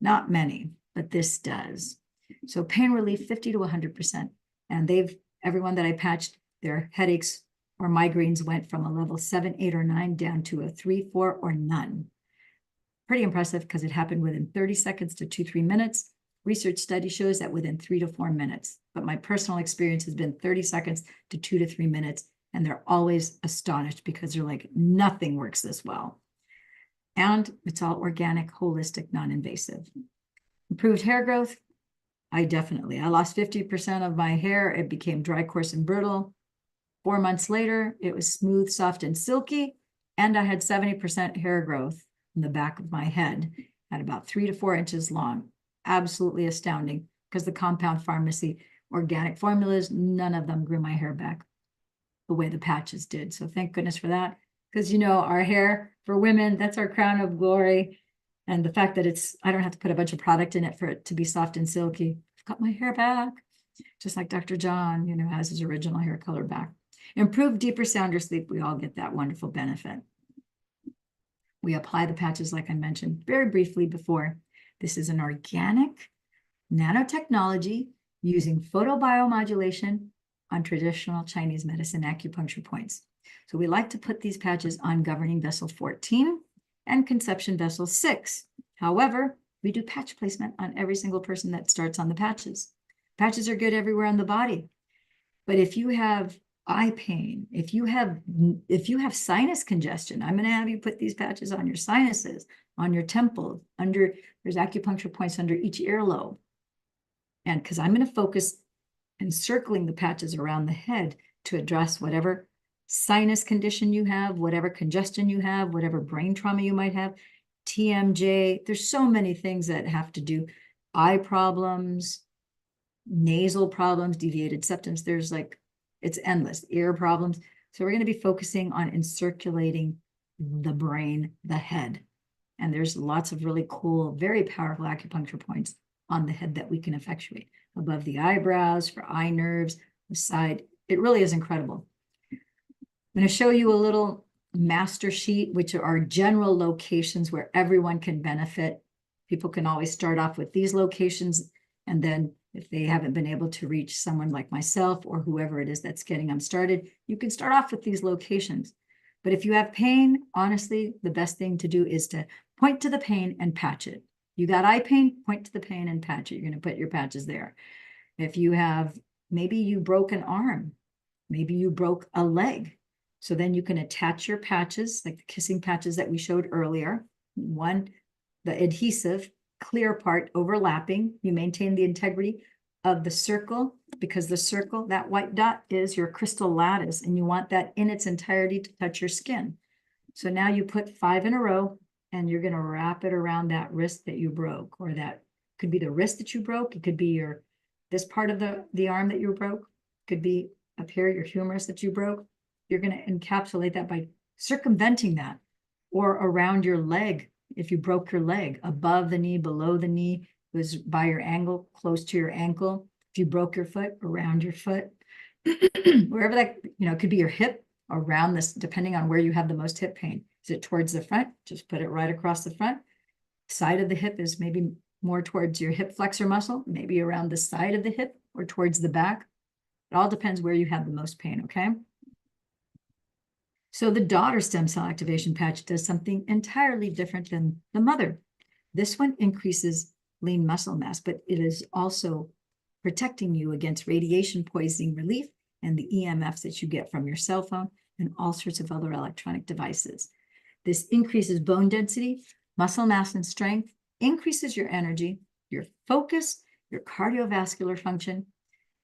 Not many, but this does. So pain relief, 50 to 100%. And everyone that I patched, their headaches or migraines went from a level 7, 8, or 9 down to a 3, 4, or none. Pretty impressive because it happened within 30 seconds to 2-3 minutes. Research study shows that within 3 to 4 minutes. But my personal experience has been 30 seconds to 2 to 3 minutes. And they're always astonished because they're like, nothing works this well. And it's all organic, holistic, non-invasive. Improved hair growth. I lost 50% of my hair. It became dry, coarse, and brittle. 4 months later, it was smooth, soft, and silky. And I had 70% hair growth in the back of my head at about 3 to 4 inches long. Absolutely astounding, because the compound pharmacy organic formulas, none of them grew my hair back the way the patches did. So thank goodness for that, because you know, our hair for women, that's our crown of glory. And the fact that I don't have to put a bunch of product in it for it to be soft and silky. I've got my hair back, just like Dr. John, you know, has his original hair color back. Improved, deeper, sounder sleep. We all get that wonderful benefit. We apply the patches like I mentioned very briefly before. This is an organic nanotechnology using photobiomodulation on traditional Chinese medicine acupuncture points. So we like to put these patches on governing vessel 14 and conception vessel 6. However, we do patch placement on every single person that starts on the patches. Patches are good everywhere on the body. But if you have eye pain, if you have sinus congestion, I'm going to have you put these patches on your sinuses, on your temples, there's acupuncture points under each earlobe. And because I'm going to focus encircling the patches around the head to address whatever sinus condition you have, whatever congestion you have, whatever brain trauma you might have, TMJ. There's so many things that have to do, eye problems, nasal problems, deviated septums. There's like, it's endless, ear problems. So we're going to be focusing on encirculating the brain, the head. And there's lots of really cool, very powerful acupuncture points on the head that we can effectuate above the eyebrows, for eye nerves, the side. It really is incredible. I'm going to show you a little master sheet, which are general locations where everyone can benefit. People can always start off with these locations, and then if they haven't been able to reach someone like myself or whoever it is that's getting them started, you can start off with these locations. But if you have pain, honestly, the best thing to do is to point to the pain and patch it. You got eye pain, point to the pain and patch it. You're going to put your patches there. If you have, maybe you broke an arm, maybe you broke a leg. So then you can attach your patches, like the kissing patches that we showed earlier. One, the adhesive, clear part overlapping. You maintain the integrity of the circle, because the circle, that white dot, is your crystal lattice, and you want that in its entirety to touch your skin. So now you put 5 in a row, and you're going to wrap it around that wrist that you broke, or that could be the wrist that you broke. It could be this part of the arm that you broke. It could be up here, your humerus that you broke. You're going to encapsulate that by circumventing that, or around your leg. If you broke your leg, above the knee, below the knee, it was by your ankle, close to your ankle. If you broke your foot, around your foot, wherever that, it could be your hip, around this, depending on where you have the most hip pain. Is it towards the front? Just put it right across the front. Side of the hip is maybe more towards your hip flexor muscle, maybe around the side of the hip or towards the back. It all depends where you have the most pain, okay? So the daughter stem cell activation patch does something entirely different than the mother. This one increases lean muscle mass, but it is also protecting you against radiation poisoning relief and the EMFs that you get from your cell phone and all sorts of other electronic devices. This increases bone density, muscle mass, and strength, increases your energy, your focus, your cardiovascular function.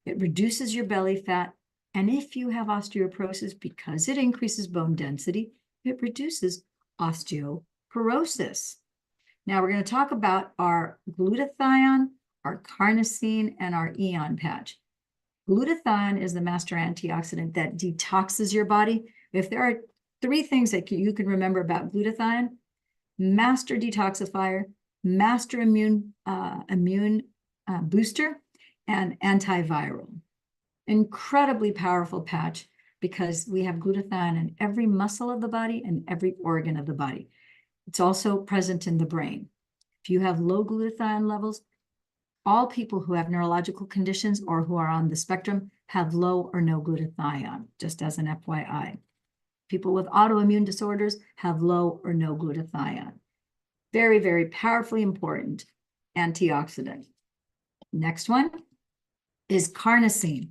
It reduces your belly fat. And if you have osteoporosis, because it increases bone density, it reduces osteoporosis. Now we're going to talk about our glutathione, our carnosine, and our eon patch. Glutathione is the master antioxidant that detoxes your body. If there are 3 things that you can remember about glutathione: master detoxifier, master immune booster, and antiviral. Incredibly powerful patch, because we have glutathione in every muscle of the body and every organ of the body. It's also present in the brain. If you have low glutathione levels, all people who have neurological conditions or who are on the spectrum have low or no glutathione, just as an FYI. People with autoimmune disorders have low or no glutathione. Very, very powerfully important antioxidant. Next one is carnosine.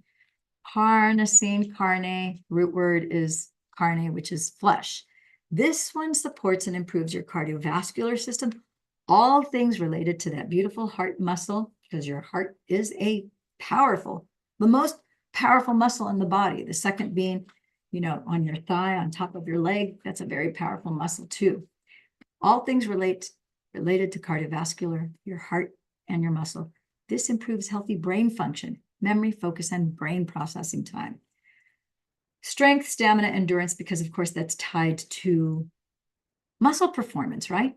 Carnosine, carne, root word is carne, which is flesh. This one supports and improves your cardiovascular system, all things related to that beautiful heart muscle, because your heart is the most powerful muscle in the body. The second being, on your thigh, on top of your leg, that's a very powerful muscle too. All things related to cardiovascular, your heart, and your muscle. This improves healthy brain function, memory, focus, and brain processing time. Strength, stamina, endurance, because of course that's tied to muscle performance, right?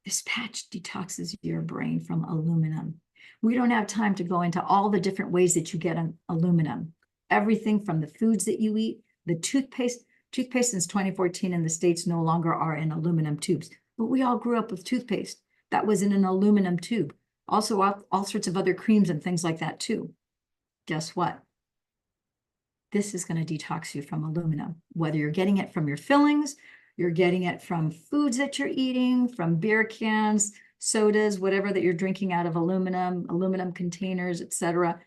This patch detoxes your brain from aluminum. We don't have time to go into all the different ways that you get on aluminum. Everything from the foods that you eat, the toothpaste since 2014 in the States no longer are in aluminum tubes. but we all grew up with toothpaste that was in an aluminum tube. Also, all sorts of other creams and things like that too. Guess what? This is going to detox you from aluminum, whether you're getting it from your fillings, you're getting it from foods that you're eating, from beer cans, sodas, whatever that you're drinking out of aluminum containers, etc.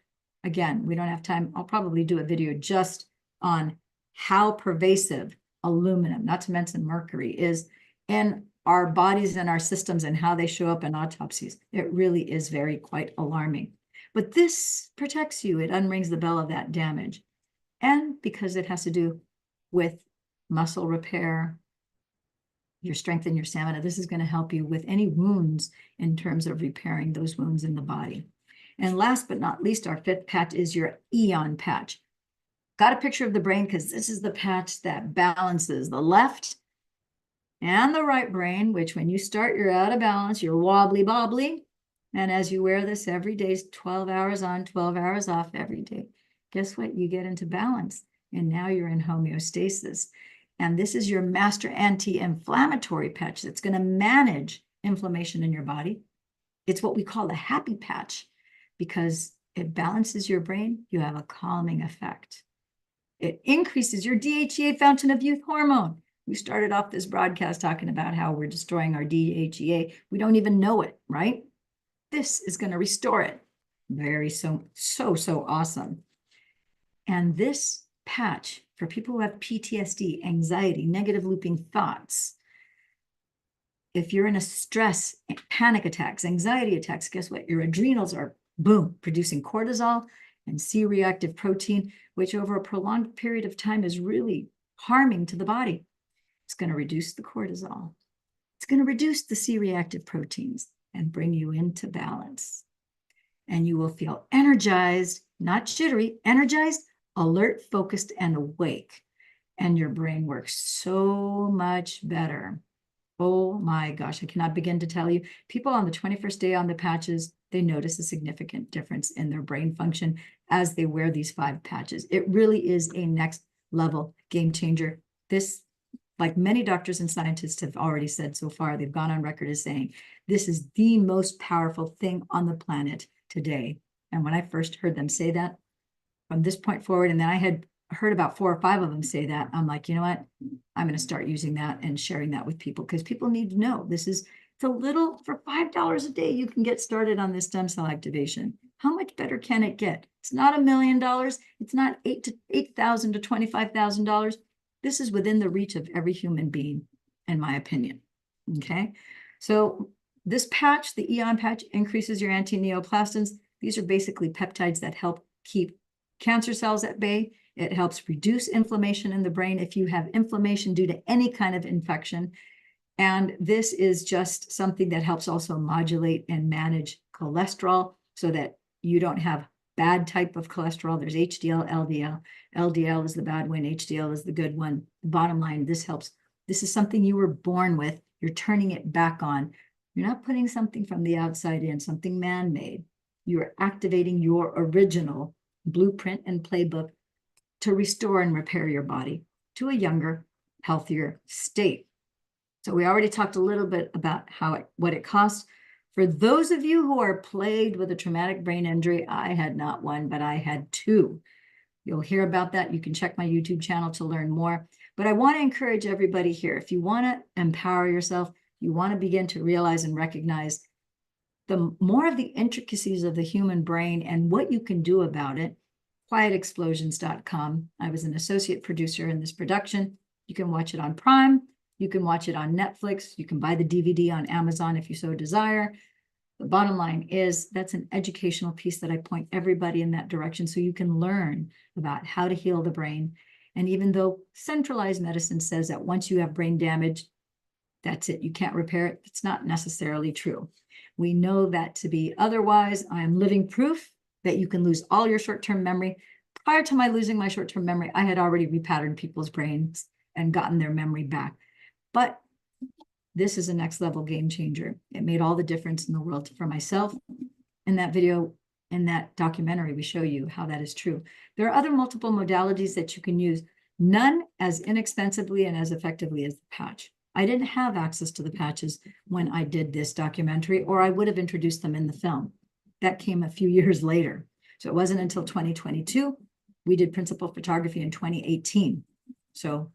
Again, we don't have time. I'll probably do a video just on how pervasive aluminum, not to mention mercury, is in our bodies and our systems and how they show up in autopsies. It really is quite alarming. But this protects you. It unrings the bell of that damage. And because it has to do with muscle repair, your strength and your stamina, this is going to help you with any wounds in terms of repairing those wounds in the body. And last but not least, our fifth patch is your Eon patch. Got a picture of the brain because this is the patch that balances the left and the right brain, which when you start, you're out of balance, you're wobbly bobbly. And as you wear this every day, 12 hours on, 12 hours off every day, guess what? You get into balance. And now you're in homeostasis. And this is your master anti-inflammatory patch that's going to manage inflammation in your body. It's what we call the happy patch because it balances your brain. You have a calming effect. It increases your DHEA, fountain of youth hormone. We started off this broadcast talking about how we're destroying our DHEA. We don't even know it, right? This is going to restore it. So awesome. And this patch for people who have PTSD, anxiety, negative looping thoughts, if you're in a stress, panic attacks, anxiety attacks, guess what? Your adrenals are, boom, producing cortisol and C-reactive protein, which over a prolonged period of time is really harming to the body. It's going to reduce the cortisol. It's going to reduce the C-reactive proteins and bring you into balance. And you will feel energized, not jittery, energized, alert, focused, and awake. And your brain works so much better. Oh my gosh, I cannot begin to tell you. People on the 21st day on the patches, they notice a significant difference in their brain function as they wear these 5 patches. It really is a next level game changer. This, like many doctors and scientists have already said so far, they've gone on record as saying, this is the most powerful thing on the planet today. And when I first heard them say that, from this point forward, and then I had heard about 4 or 5 of them say that, I'm like, you know what? I'm going to start using that and sharing that with people because people need to know this is, it's a little, for $5 a day, you can get started on this stem cell activation. How much better can it get? It's not $1 million. It's not $8,000 to $25,000. This is within the reach of every human being, in my opinion. Okay. So this patch, the Eon patch, increases your anti-neoplastins. These are basically peptides that help keep cancer cells at bay. It helps reduce inflammation in the brain if you have inflammation due to any kind of infection. And this is just something that helps also modulate and manage cholesterol so that you don't have bad type of cholesterol. There's HDL, LDL. LDL is the bad one. HDL is the good one. Bottom line, this helps. This is something you were born with. You're turning it back on. You're not putting something from the outside in, something man-made. You're activating your original blueprint and playbook to restore and repair your body to a younger, healthier state. So we already talked a little bit about what it costs. For those of you who are plagued with a traumatic brain injury, I had not one, but I had 2. You'll hear about that. You can check my YouTube channel to learn more. But I want to encourage everybody here, if you want to empower yourself, you want to begin to realize and recognize the more of the intricacies of the human brain and what you can do about it, quietexplosions.com. I was an associate producer in this production. You can watch it on Prime. You can watch it on Netflix. You can buy the DVD on Amazon if you so desire. The bottom line is that's an educational piece that I point everybody in that direction so you can learn about how to heal the brain. And even though centralized medicine says that once you have brain damage, that's it, you can't repair it, it's not necessarily true. We know that to be otherwise. I am living proof that you can lose all your short-term memory. Prior to my losing my short-term memory, I had already repatterned people's brains and gotten their memory back. But this is a next level game changer. It made all the difference in the world for myself. In that video, in that documentary, we show you how that is true. There are other multiple modalities that you can use, none as inexpensively and as effectively as the patch. I didn't have access to the patches when I did this documentary, or I would have introduced them in the film. That came a few years later. So it wasn't until 2022. We did principal photography in 2018. So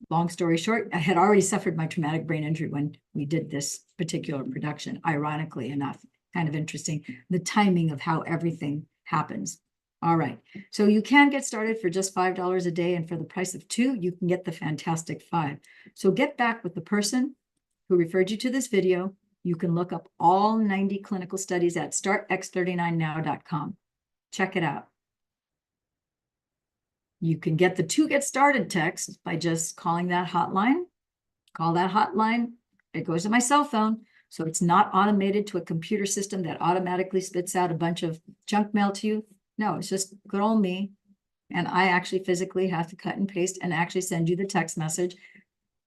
long story short, I had already suffered my traumatic brain injury when we did this particular production, ironically enough. Kind of interesting, the timing of how everything happens. All right, so you can get started for just $5 a day, and for the price of 2, you can get the fantastic 5. So get back with the person who referred you to this video. You can look up all 90 clinical studies at startx39now.com. Check it out. You can get the 2 Get Started text by just calling that hotline. Call that hotline. It goes to my cell phone. So it's not automated to a computer system that automatically spits out a bunch of junk mail to you. No, it's just good old me. And I actually physically have to cut and paste and actually send you the text message.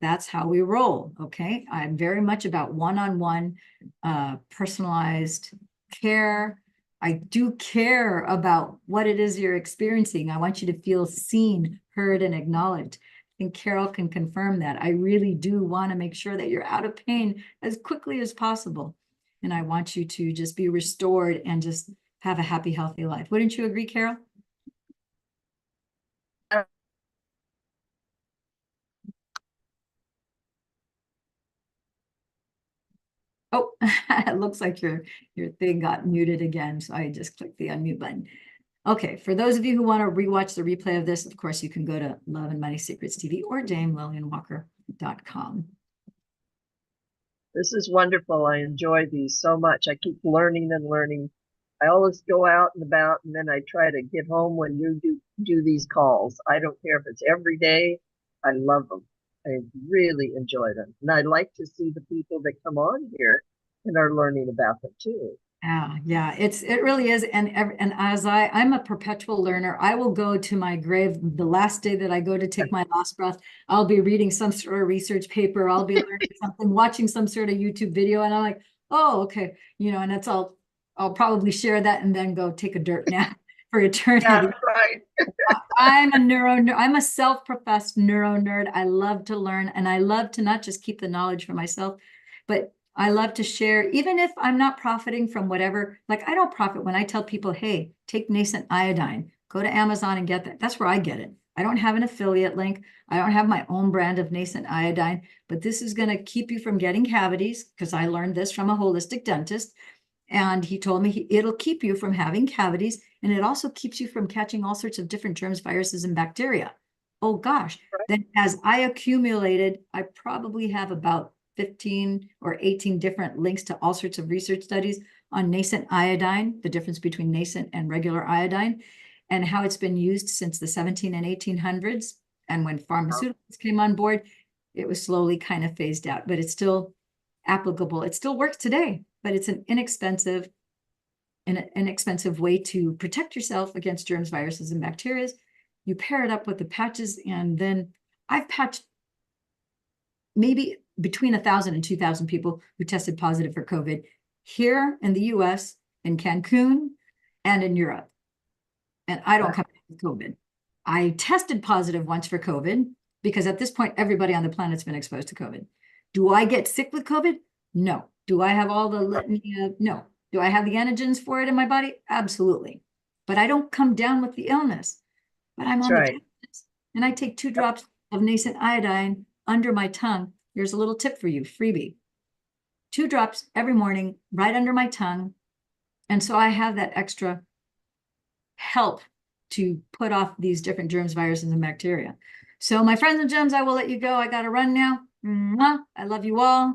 That's how we roll, okay? I'm very much about one-on-one, personalized care. I do care about what it is you're experiencing. I want you to feel seen, heard, and acknowledged. I think Carol can confirm that. I really do want to make sure that you're out of pain as quickly as possible. And I want you to just be restored and just have a happy, healthy life. Wouldn't you agree, Carol? Oh, it looks like your thing got muted again. So I just clicked the unmute button. Okay, for those of you who want to rewatch the replay of this, of course, you can go to Love and Money Secrets TV or DameLillianWalker.com. This is wonderful. I enjoy these so much. I keep learning and learning. I always go out and about, and then I try to get home when you do these calls. I don't care if it's every day. I love them. I really enjoy them. And I like to see the people that come on here and are learning about them too. Yeah, it really is. And as I'm a perpetual learner, I will go to my grave the last day that I go to take my last breath. I'll be reading some sort of research paper. I'll be learning something, watching some sort of YouTube video, and I'm like, oh, okay, and that's all. I'll probably share that and then go take a dirt nap for eternity. Yeah, right. I'm a self-professed neuro nerd. I love to learn, and I love to not just keep the knowledge for myself, but I love to share, even if I'm not profiting from whatever. Like, I don't profit when I tell people, hey, take nascent iodine, go to Amazon and get that. That's where I get it. I don't have an affiliate link. I don't have my own brand of nascent iodine, but this is going to keep you from getting cavities, because I learned this from a holistic dentist. And he told me it'll keep you from having cavities, and it also keeps you from catching all sorts of different germs, viruses, and bacteria. Oh gosh. Then as I accumulated, I probably have about 15 or 18 different links to all sorts of research studies on nascent iodine, the difference between nascent and regular iodine, and how it's been used since the 17 and 1800s. And when pharmaceuticals came on board, it was slowly kind of phased out, but it's still applicable. It still works today, but it's an inexpensive way to protect yourself against germs, viruses, and bacteria. You pair it up with the patches, and then I've patched maybe between 1,000 and 2,000 people who tested positive for COVID here in the US, in Cancun, and in Europe. And I don't come with COVID. I tested positive once for COVID because at this point, everybody on the planet's been exposed to COVID. Do I get sick with COVID? No. Do I have all the litany of? No. Do I have the antigens for it in my body? Absolutely. But I don't come down with the illness. But I'm on the test, and I take 2 drops of nascent iodine under my tongue. Here's a little tip for you, freebie. 2 drops every morning, right under my tongue. And so I have that extra help to put off these different germs, viruses, and bacteria. So my friends and gems, I will let you go. I got to run now. I love you all.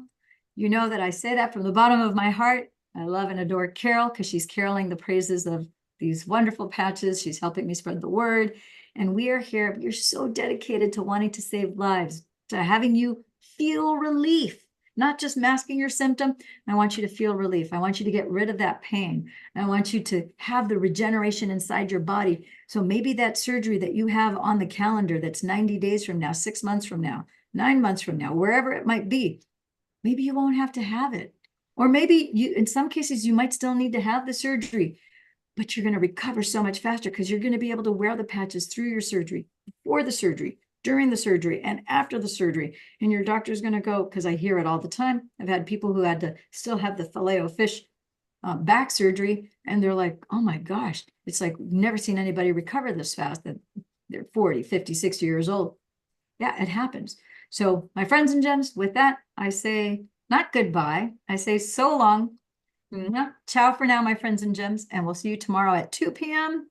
You know that I say that from the bottom of my heart. I love and adore Carol because she's caroling the praises of these wonderful patches. She's helping me spread the word. And we are here. You're so dedicated to wanting to save lives, to having you feel relief, not just masking your symptom. I want you to feel relief. I want you to get rid of that pain. I want you to have the regeneration inside your body. So maybe that surgery that you have on the calendar that's 90 days from now, 6 months from now, 9 months from now, wherever it might be, maybe you won't have to have it. Or maybe you, in some cases, you might still need to have the surgery, but you're going to recover so much faster because you're going to be able to wear the patches through your surgery, before the surgery, during the surgery and after the surgery. And your doctor's going to go, because I hear it all the time. I've had people who had to still have the filet o fish back surgery, and they're like, oh my gosh, it's like, never seen anybody recover this fast, that they're 40, 50, 60 years old. Yeah, it happens. So my friends and gems, with that, I say not goodbye. I say so long. Ciao for now, my friends and gems, and we'll see you tomorrow at 2 p.m.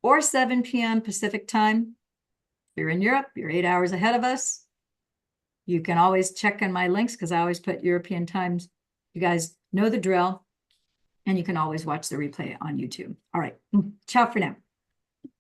or 7 p.m. Pacific time. If you're in Europe, you're 8 hours ahead of us. You can always check on my links because I always put European times. You guys know the drill, and you can always watch the replay on YouTube. All right. Ciao for now.